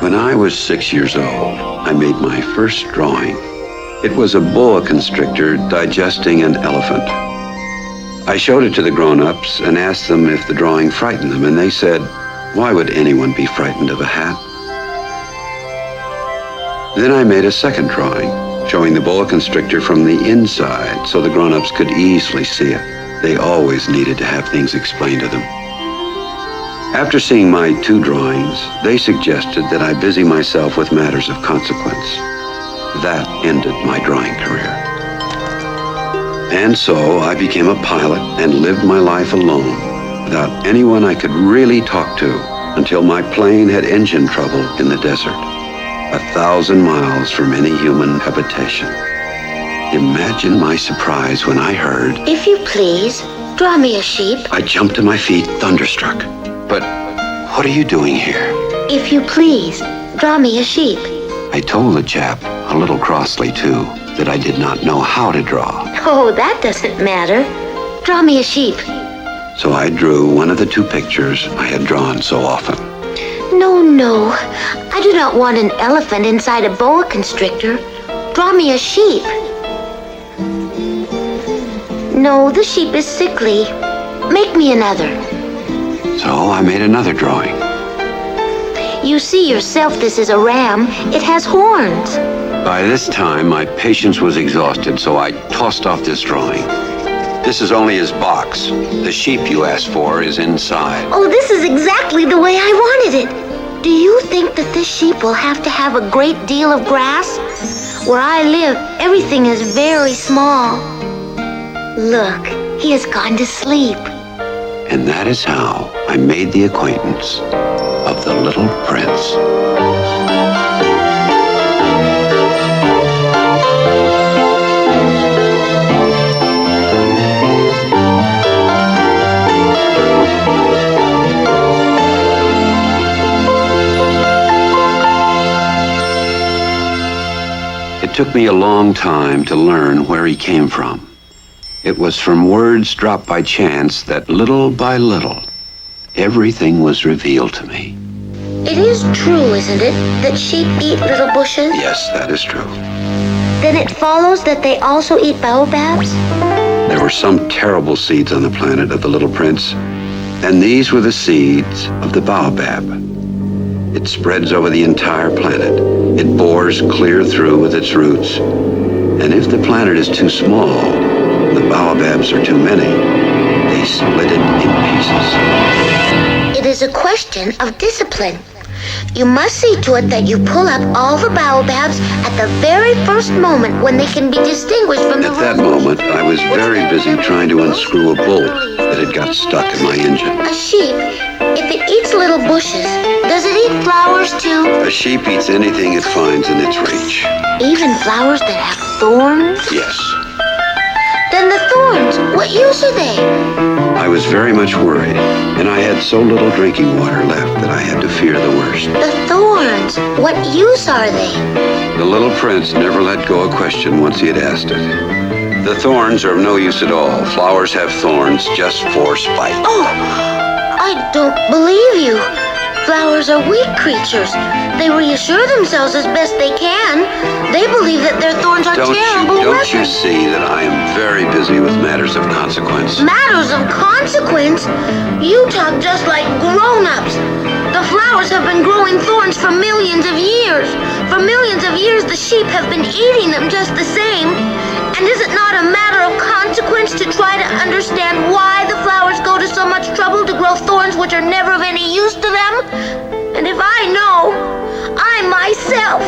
When I was 6 years old, I made my first drawing. It was a boa constrictor digesting an elephant. I showed it to the grown-ups and asked them if the drawing frightened them, and they said, "Why would anyone be frightened of a hat?" Then I made a second drawing, showing the boa constrictor from the inside so the grown-ups could easily see it. They always needed to have things explained to them. After seeing my 2 drawings, they suggested that I busy myself with matters of consequence. That ended my drawing career. And so I became a pilot and lived my life alone, without anyone I could really talk to, until my plane had engine trouble in the desert, 1,000 miles from any human habitation. Imagine my surprise when I heard, "If you please, draw me a sheep." I jumped to my feet, thunderstruck. "But what are you doing here?" "If you please, draw me a sheep." I told the chap, a little crossly too, that I did not know how to draw. "Oh, that doesn't matter. Draw me a sheep." So I drew one of the 2 pictures I had drawn so often. No. I do not want an elephant inside a boa constrictor. Draw me a sheep." "No, the sheep is sickly. Make me another." So I made another drawing. "You see yourself this is a ram. It has horns." By this time, my patience was exhausted, so I tossed off this drawing. "This is only his box. The sheep you asked for is inside." "Oh, this is exactly the way I wanted it. Do you think that this sheep will have to have a great deal of grass? Where I live, everything is very small. Look, he has gone to sleep." And that is how I made the acquaintance of the little prince. It took me a long time to learn where he came from. It was from words dropped by chance that little by little, everything was revealed to me. It is true, isn't it, that sheep eat little bushes? Yes, that is true. Then it follows that they also eat baobabs? There were some terrible seeds on the planet of the little prince, and these were the seeds of the baobab. It spreads over the entire planet. It bores clear through with its roots. And if the planet is too small, the baobabs are too many, they split it in pieces. It is a question of discipline. You must see to it that you pull up all the baobabs at the very first moment when they can be distinguished from the At that rest. moment, I was very busy trying to unscrew a bolt that had got stuck in my engine. A sheep, if it eats little bushes, does it eat flowers too? A sheep eats anything it finds in its reach. Even flowers that have thorns? Yes. Then the thorns, what use are they? I was very much worried, and I had so little drinking water left that I had to fear the worst. The thorns, what use are they? The little prince never let go a question once he had asked it. The thorns are of no use at all. Flowers have thorns just for spite. Oh, I don't believe you. Flowers are weak creatures. They reassure themselves as best they can. They believe that their thorns are terrible Don't you weapons. see that I am very busy with matters of consequence? Matters of consequence? You talk just like grown-ups. The flowers have been growing thorns for millions of years. For millions of years, the sheep have been eating them just the same. And is it not a matter of consequence to try to understand why the flowers go to so much trouble to grow thorns which are never of any use to them? And if I know, I myself,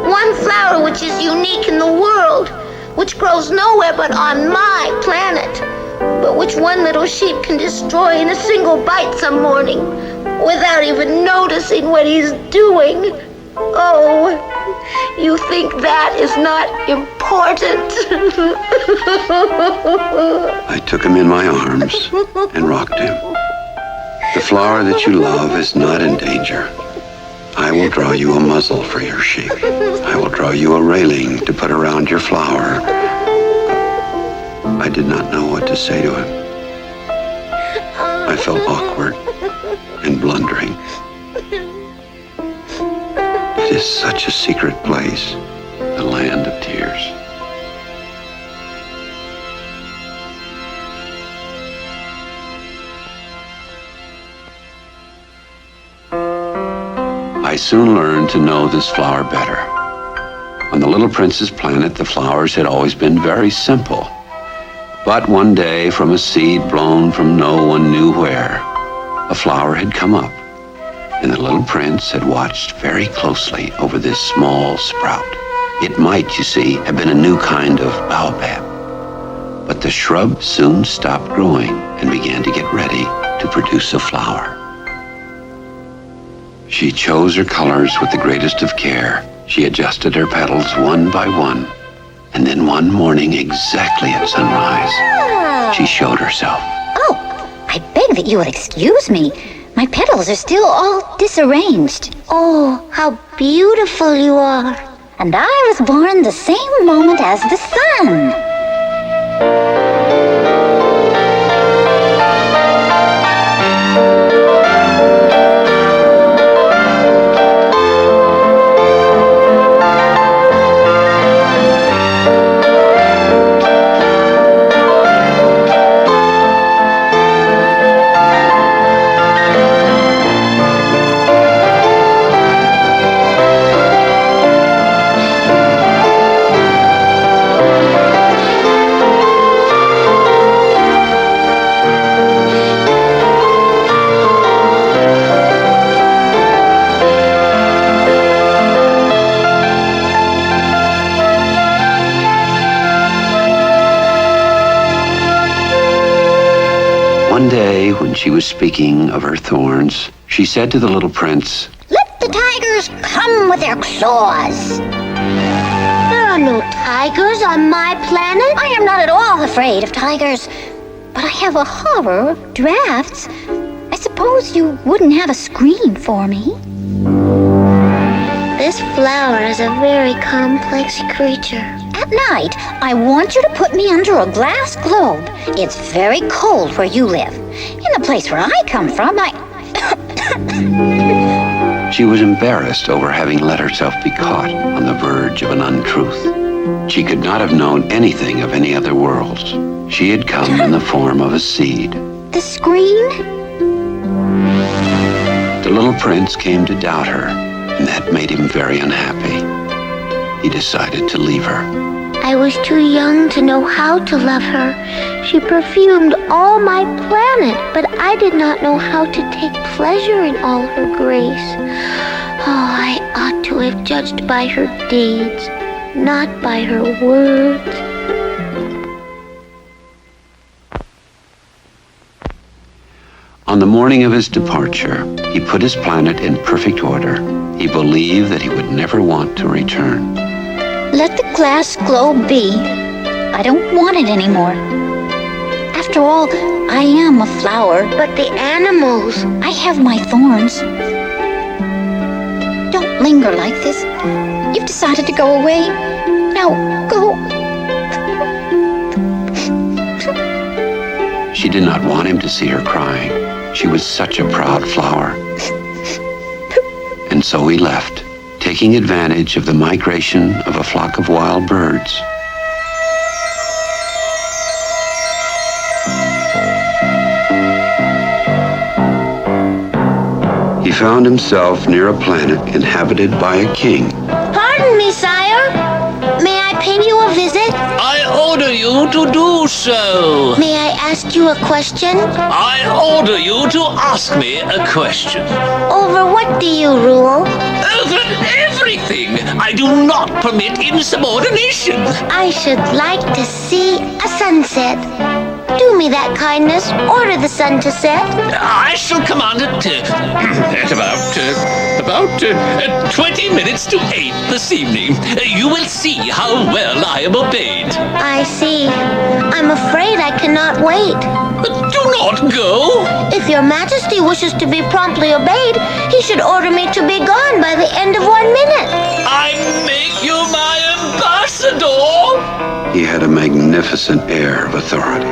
one flower which is unique in the world, which grows nowhere but on my planet, but which one little sheep can destroy in a single bite some morning, without even noticing what he's doing. Oh, you think that is not important? I took him in my arms and rocked him. The flower that you love is not in danger. I will draw you a muzzle for your sheep. I will draw you a railing to put around your flower. I did not know what to say to him. I felt awkward and blundering. is such a secret place, the land of tears. I soon learned to know this flower better. On the Little Prince's planet, the flowers had always been very simple. But one day, from a seed blown from no one knew where, a flower had come up, and the Little Prince had watched very closely over this small sprout. It might, you see, have been a new kind of baobab. But the shrub soon stopped growing and began to get ready to produce a flower. She chose her colors with the greatest of care. She adjusted her petals one by one, and then one morning, exactly at sunrise, she showed herself. Oh, I beg that you will excuse me. My petals are still all disarranged. Oh, how beautiful you are. And I was born the same moment as the sun. One day, when she was speaking of her thorns, she said to the little prince, Let the tigers come with their claws. There are no tigers on my planet. I am not at all afraid of tigers, but I have a horror of drafts. I suppose you wouldn't have a screen for me. This flower is a very complex creature. At night, I want you to put me under a glass globe. It's very cold where you live. In the place where I come from, She was embarrassed over having let herself be caught on the verge of an untruth. She could not have known anything of any other worlds. She had come in the form of a seed. The screen? The little prince came to doubt her, and that made him very unhappy. He decided to leave her. I was too young to know how to love her. She perfumed all my planet, but I did not know how to take pleasure in all her grace. Oh, I ought to have judged by her deeds, not by her words. On the morning of his departure, he put his planet in perfect order. He believed that he would never want to return. Let the glass globe be. I don't want it anymore. After all, I am a flower. But the animals. I have my thorns. Don't linger like this. You've decided to go away. Now, go. She did not want him to see her crying. She was such a proud flower. And so he left, taking advantage of the migration of a flock of wild birds. He found himself near a planet inhabited by a king. Pardon me, sire. May I pay you a visit? I order you to do so. May I ask you a question? I order you to ask me a question. Over what do you rule? Over everything. I do not permit insubordination. I should like to see a sunset. Do me that kindness. Order the sun to set. I shall command it at about 20 minutes to 8 this evening. You will see how well I am obeyed. I see. I'm afraid I cannot wait. Do not go. If your majesty wishes to be promptly obeyed, he should order me to be gone by the end of 1 minute. I make you my ambassador. He had a magnificent air of authority.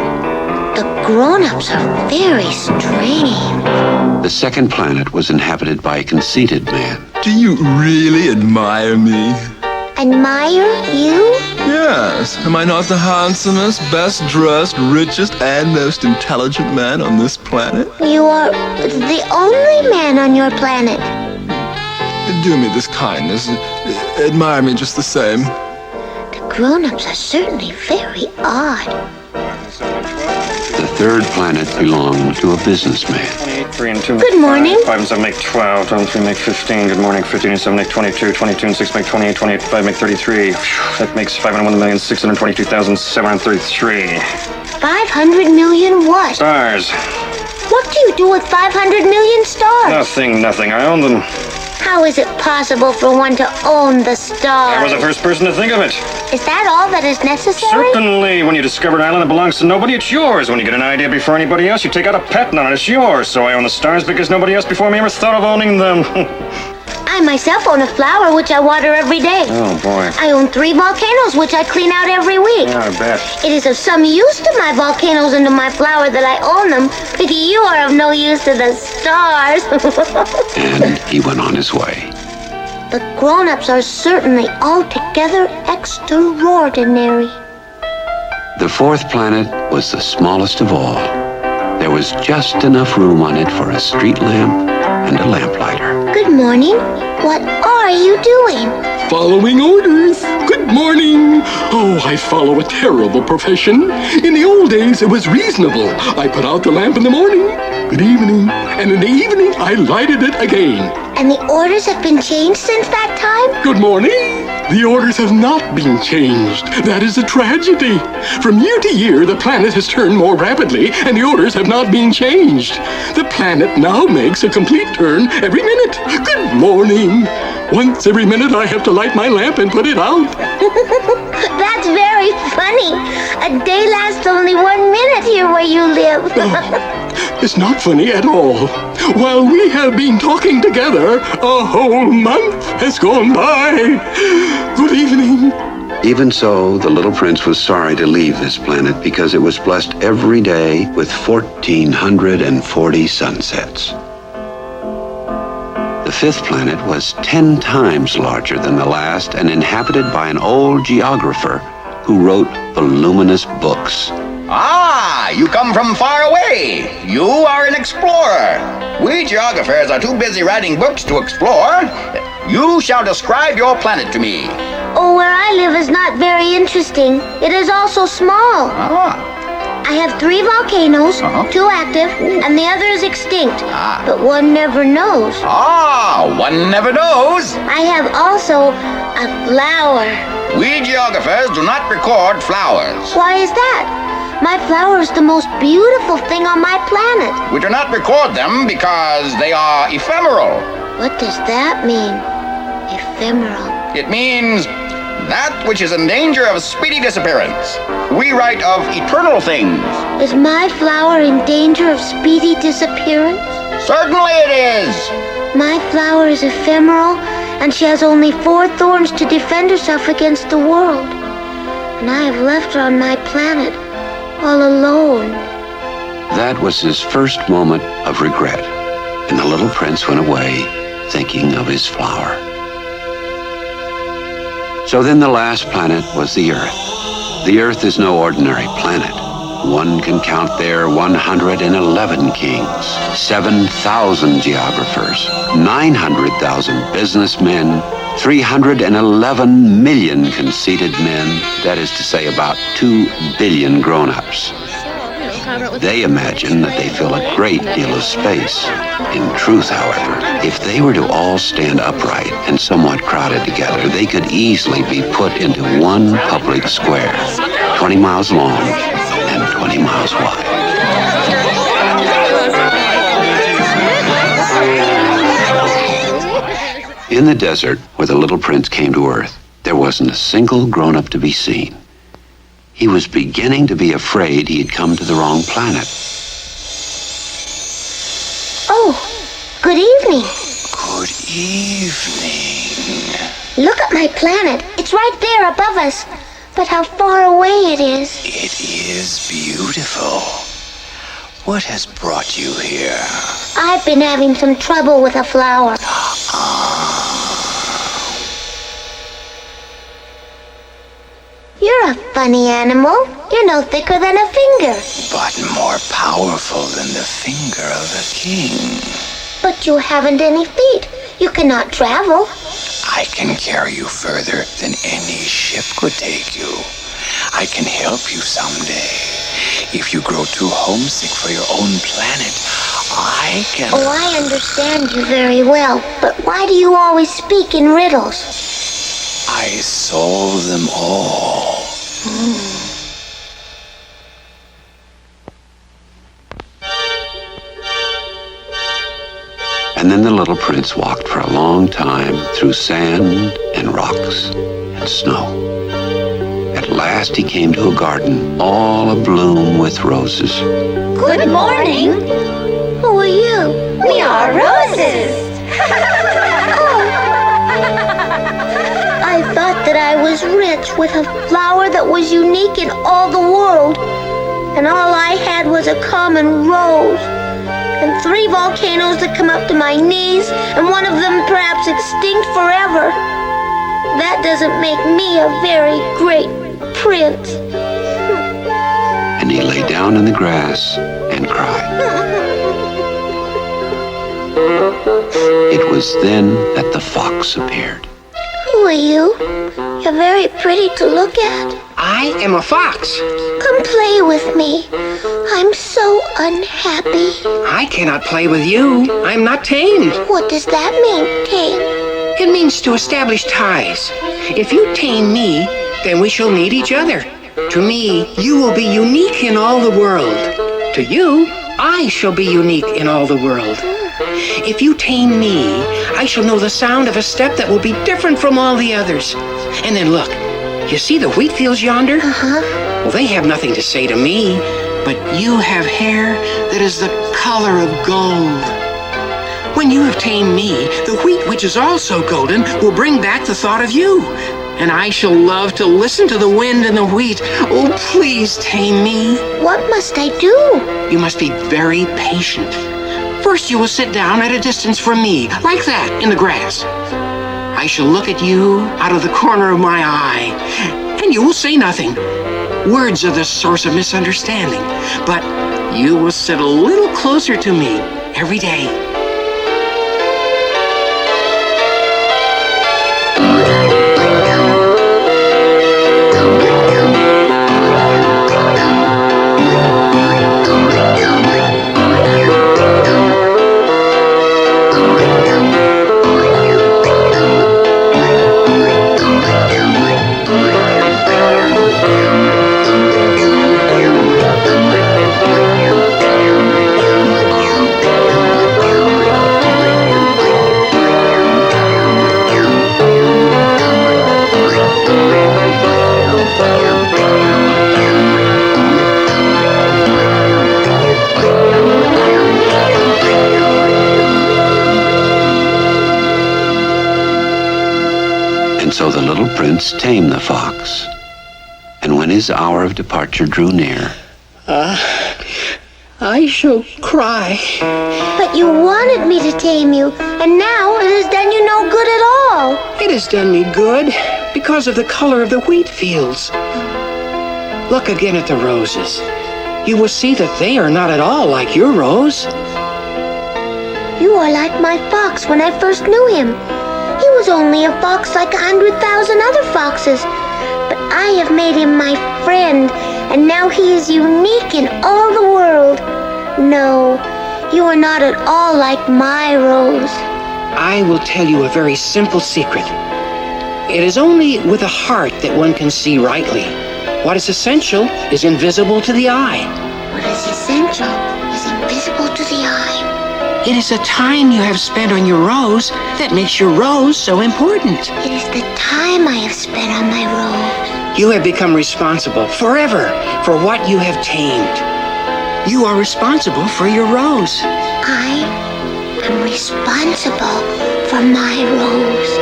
The grown-ups are very strange. The second planet was inhabited by a conceited man. Do you really admire me? Admire you? Yes. Am I not the handsomest, best dressed, richest, and most intelligent man on this planet? You are the only man on your planet. Do me this kindness. Admire me just the same. The grown-ups are certainly very odd. The third planet belonged to a businessman. 3 and 2 make Good morning. 5 and 7 make 12, 12 and 3 make 15. Good morning. 15 and 7 make 22, 22 and 6 make 28, 28 and 5 make 33. That makes 501,622,733. 500 million what? Stars. What do you do with 500 million stars? Nothing. I own them. How is it possible for one to own the stars? I was the first person to think of it. Is that all that is necessary? Certainly. When you discover an island that belongs to nobody, it's yours. When you get an idea before anybody else, you take out a patent on it. It's yours. So I own the stars because nobody else before me ever thought of owning them. I myself own a flower which I water every day. Oh, boy. I own 3 volcanoes which I clean out every week. Yeah, I bet. It is of some use to my volcanoes and to my flower that I own them, but you are of no use to the stars. And he went on his way. The grown-ups are certainly altogether extraordinary. The fourth planet was the smallest of all. There was just enough room on it for a street lamp and a lamplighter. Good morning. What are you doing? Following orders. Good morning. Oh, I follow a terrible profession. In the old days, it was reasonable. I put out the lamp in the morning. Good evening. And in the evening, I lighted it again. And the orders have been changed since that time? Good morning. The orders have not been changed. That is a tragedy. From year to year, the planet has turned more rapidly, and the orders have not been changed. The planet now makes a complete turn every minute. Good morning. Once every minute, I have to light my lamp and put it out. That's very funny. A day lasts only 1 minute here where you live. It's not funny at all. While we have been talking together, a whole month has gone by. Good evening. Even so, the little prince was sorry to leave this planet because it was blessed every day with 1,440 sunsets. The fifth planet was 10 times larger than the last and inhabited by an old geographer who wrote voluminous books. Ah, you come from far away. You are an explorer. We geographers are too busy writing books to explore. You shall describe your planet to me. Oh, where I live is not very interesting. It is also small. I have 3 volcanoes, 2 active, and the other is extinct. But one never knows. One never knows. I have also a flower. We geographers do not record flowers. Why is that? My flower is the most beautiful thing on my planet. We do not record them because they are ephemeral. What does that mean? Ephemeral. It means that which is in danger of speedy disappearance. We write of eternal things. Is my flower in danger of speedy disappearance? Certainly it is. My flower is ephemeral, and she has only 4 thorns to defend herself against the world. And I have left her on my planet, all alone. That was his first moment of regret, and the little prince went away thinking of his flower. So then the last planet was the Earth. The Earth is no ordinary planet. One can count there 111 kings, 7,000 geographers, 900,000 businessmen, 311 million conceited men, that is to say about 2 billion grown-ups. They imagine that they fill a great deal of space. In truth, however, if they were to all stand upright and somewhat crowded together, they could easily be put into one public square, 20 miles long and 20 miles wide. In the desert, where the little prince came to Earth, there wasn't a single grown-up to be seen. He was beginning to be afraid he had come to the wrong planet. Oh, good evening. Good evening. Look at my planet. It's right there above us. But how far away it is. It is beautiful. What has brought you here? I've been having some trouble with a flower. You're a funny animal. You're no thicker than a finger. But more powerful than the finger of a king. But you haven't any feet. You cannot travel. I can carry you further than any ship could take you. I can help you someday. If you grow too homesick for your own planet, I can... Oh, I understand you very well. But why do you always speak in riddles? I solve them all. And then the little prince walked for a long time through sand and rocks and snow. At last he came to a garden all abloom with roses. Good morning. Who are you? We are roses. I thought that I was rich with a flower that was unique in all the world. And all I had was a common rose. And 3 volcanoes that come up to my knees, and one of them perhaps extinct forever. That doesn't make me a very great prince. And he lay down in the grass and cried. It was then that the fox appeared. Who are you? You're very pretty to look at. I am a fox. Come play with me. I'm so unhappy. I cannot play with you. I'm not tamed. What does that mean, tame? It means to establish ties. If you tame me, then we shall need each other. To me, you will be unique in all the world. To you, I shall be unique in all the world. If you tame me, I shall know the sound of a step that will be different from all the others. And then look, you see the wheat fields yonder? Uh-huh. Well, they have nothing to say to me, but you have hair that is the color of gold. When you have tamed me, the wheat, which is also golden, will bring back the thought of you. And I shall love to listen to the wind and the wheat. Oh, please tame me. What must I do? You must be very patient. First, you will sit down at a distance from me, like that, in the grass. I shall look at you out of the corner of my eye, and you will say nothing. Words are the source of misunderstanding, but you will sit a little closer to me every day. And so the little prince tamed the fox. And when his hour of departure drew near, I shall cry. But you wanted me to tame you, and now it has done you no good at all. It has done me good because of the color of the wheat fields. Look again at the roses. You will see that they are not at all like your rose. You are like my fox when I first knew him. He was only a fox like 100,000 other foxes. But I have made him my friend, and now he is unique in all the world. No, you are not at all like my rose. I will tell you a very simple secret. It is only with a heart that one can see rightly. What is essential is invisible to the eye. What is essential is invisible to the eye. It is the time you have spent on your rose that makes your rose so important. It is the time I have spent on my rose. You have become responsible forever for what you have tamed. You are responsible for your rose. I am responsible for my rose.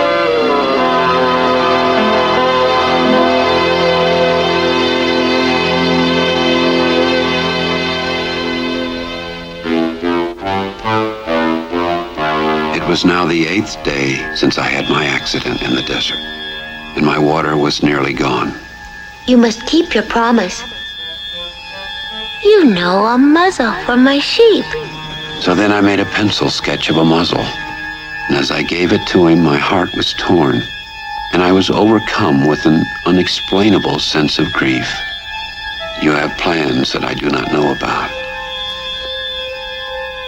was now the 8th day since I had my accident in the desert, and my water was nearly gone. You must keep your promise. You know, a muzzle for my sheep. So then I made a pencil sketch of a muzzle, and as I gave it to him, my heart was torn, and I was overcome with an unexplainable sense of grief. You have plans that I do not know about.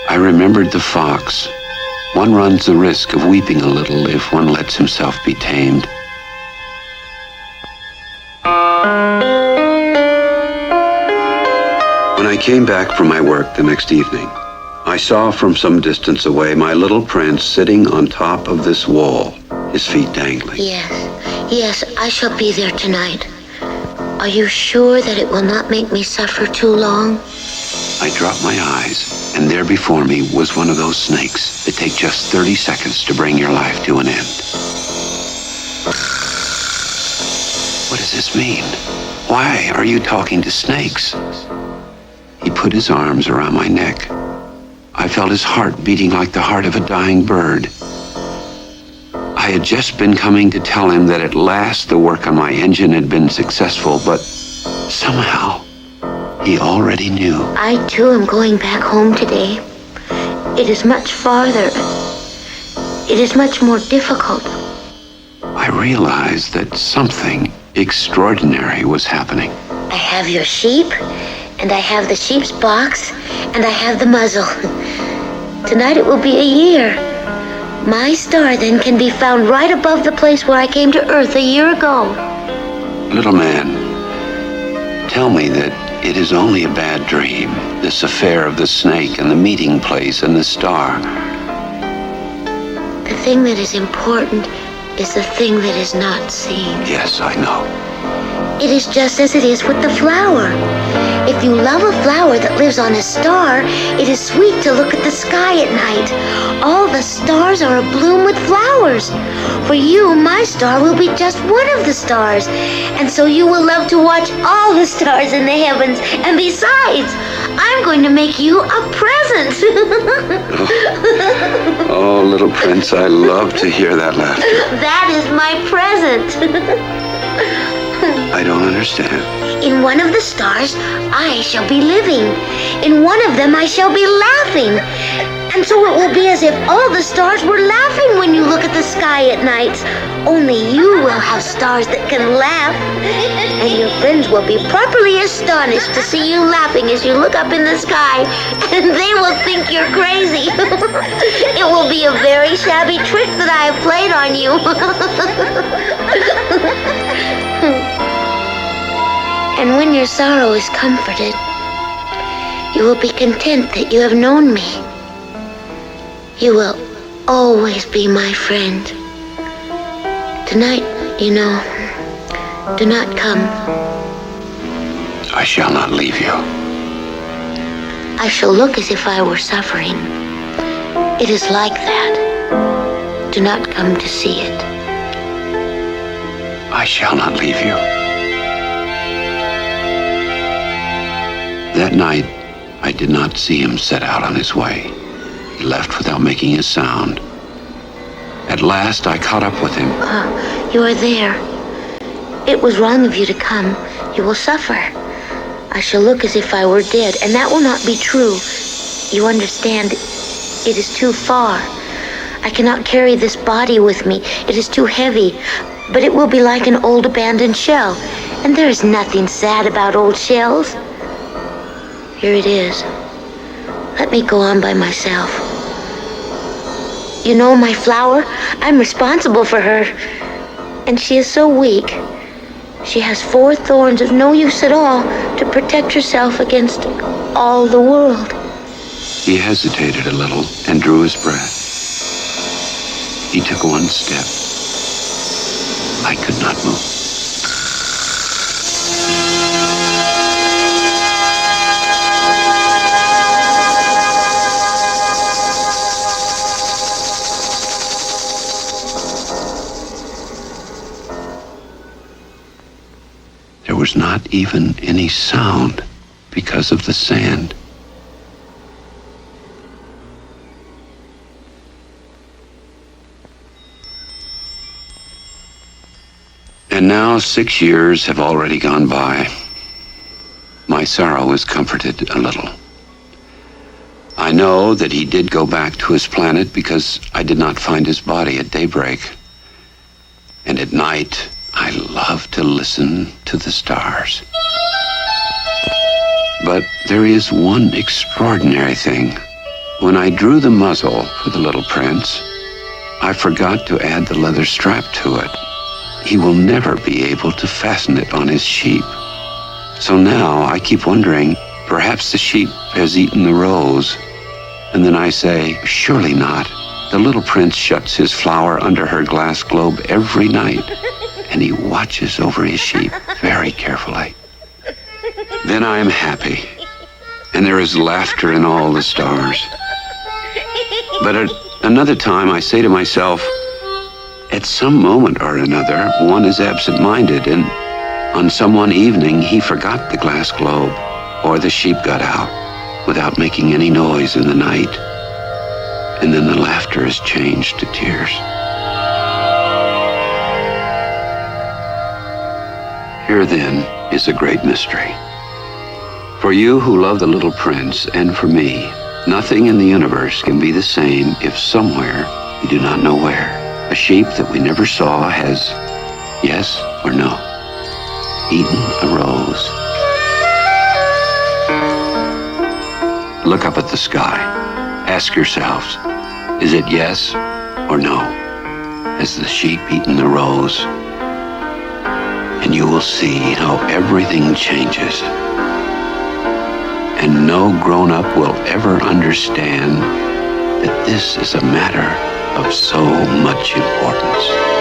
I remembered the fox. One runs the risk of weeping a little if one lets himself be tamed. When I came back from my work the next evening, I saw from some distance away my little prince sitting on top of this wall, his feet dangling. Yes, I shall be there tonight. Are you sure that it will not make me suffer too long? I dropped my eyes, and there before me was one of those snakes that take just 30 seconds to bring your life to an end. What does this mean? Why are you talking to snakes? He put his arms around my neck. I felt his heart beating like the heart of a dying bird. I had just been coming to tell him that at last the work on my engine had been successful, but somehow he already knew. I too am going back home today. It is much farther. It is much more difficult. I realized that something extraordinary was happening. I have your sheep, and I have the sheep's box, and I have the muzzle. Tonight it will be a year. My star then can be found right above the place where I came to Earth a year ago. Little man, tell me that it is only a bad dream, this affair of the snake and the meeting place and the star. The thing that is important is the thing that is not seen. Yes, I know. It is just as it is with the flower. If you love a flower that lives on a star, it is sweet to look at the sky at night. All the stars are abloom with flowers. For you, my star will be just one of the stars. And so you will love to watch all the stars in the heavens. And besides, I'm going to make you a present. Oh, little prince, I love to hear that laughter. That is my present. I don't understand. In one of the stars, I shall be living. In one of them, I shall be laughing. And so it will be as if all the stars were laughing when you look at the sky at night. Only you will have stars that can laugh. And your friends will be properly astonished to see you laughing as you look up in the sky. And they will think you're crazy. It will be a very shabby trick that I have played on you. And when your sorrow is comforted, you will be content that you have known me. You will always be my friend. Tonight, you know, do not come. I shall not leave you. I shall look as if I were suffering. It is like that. Do not come to see it. I shall not leave you. That night, I did not see him set out on his way. He left without making a sound. At last, I caught up with him. You are there. It was wrong of you to come. You will suffer. I shall look as if I were dead, and that will not be true. You understand, it is too far. I cannot carry this body with me. It is too heavy. But it will be like an old abandoned shell. And there is nothing sad about old shells. Here it is. Let me go on by myself. You know my flower? I'm responsible for her. And she is so weak. She has 4 thorns of no use at all to protect herself against all the world. He hesitated a little and drew his breath. He took one step. I could not move. There was not even any sound because of the sand. And now 6 years have already gone by. My sorrow is comforted a little. I know that he did go back to his planet because I did not find his body at daybreak. And at night, I love to listen to the stars. But there is one extraordinary thing. When I drew the muzzle for the little prince, I forgot to add the leather strap to it. He will never be able to fasten it on his sheep. So now I keep wondering, perhaps the sheep has eaten the rose. And then I say, surely not. The little prince shuts his flower under her glass globe every night, and he watches over his sheep very carefully. Then I am happy, and there is laughter in all the stars. But at another time I say to myself, at some moment or another, one is absent-minded, and on some one evening he forgot the glass globe, or the sheep got out without making any noise in the night, and then the laughter is changed to tears. Here then is a great mystery. For you who love the little prince, and for me, nothing in the universe can be the same if somewhere, we do not know where, a sheep that we never saw has, yes or no, eaten a rose. Look up at the sky. Ask yourselves, is it yes or no? Has the sheep eaten the rose? And you will see how everything changes. And no grown-up will ever understand that this is a matter of so much importance.